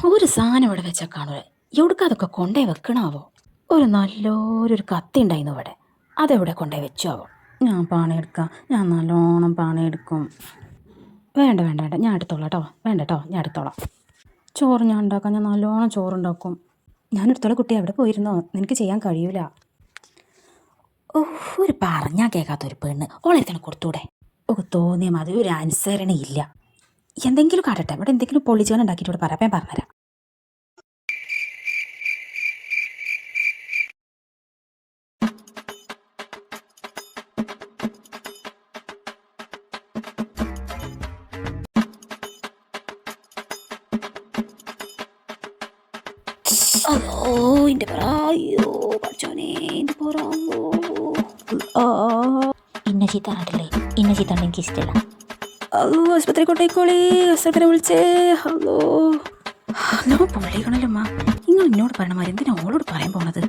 ഒരു സാധനം ഇവിടെ വെച്ചാൽ കാണൂല. എവിടേക്ക് അതൊക്കെ കൊണ്ടേ വെക്കണാവോ? ഒരു നല്ലൊരു കത്തി ഉണ്ടായിരുന്നു ഇവിടെ, അതെവിടെ കൊണ്ടേ വെച്ചാവോ? ഞാൻ പണിയെടുക്കാം, ഞാൻ നല്ലോണം പണിയെടുക്കും. വേണ്ട വേണ്ട വേണ്ട, ഞാൻ എടുത്തോളാം കേട്ടോ. വേണ്ട കേട്ടോ, ഞാൻ എടുത്തോളാം. ചോറ് ഞാൻ ഉണ്ടാക്കാം, ഞാൻ നല്ലോണം ചോറുണ്ടാക്കും. ഞാൻ എടുത്തോളാം കുട്ടി, എവിടെ പോയിരുന്നോ? നിനക്ക് ചെയ്യാൻ കഴിയൂല. ഒരു പറഞ്ഞാൽ കേൾക്കാത്തൊരു പെണ്ണ്, ഓളെ തന്നെ കൊടുത്തൂടെ? തോന്നിയ മതി, ഒരു അനുസരണയില്ല. എന്തെങ്കിലും കാട്ടട്ടെ, ഇവിടെ എന്തെങ്കിലും പൊള്ളിച്ചാൻ ഉണ്ടാക്കിയിട്ട് ഇവിടെ പറയാൻ പറഞ്ഞുതരാം. അയ്യോ എൻ്റെ പറ, അയ്യോ പഠിച്ചോനെ, എൻ്റെ പറയോ. ഇന്ന ചീത്ത നാട്ടില്ലേ, ഇന്ന ചീത്ത എനിക്ക് ഇഷ്ടമല്ല. ഹലോ, ആശുപത്രി കൊണ്ടേക്കോളി, ആശുപത്രി വിളിച്ചേ. ഹലോ ഹലോ, പൊള്ളിക്കണല്ലോ അമ്മ. നിങ്ങൾ എന്നോട് പറയണമാര് എന്തിനാ ഓളോട് പറയാൻ പോണത്?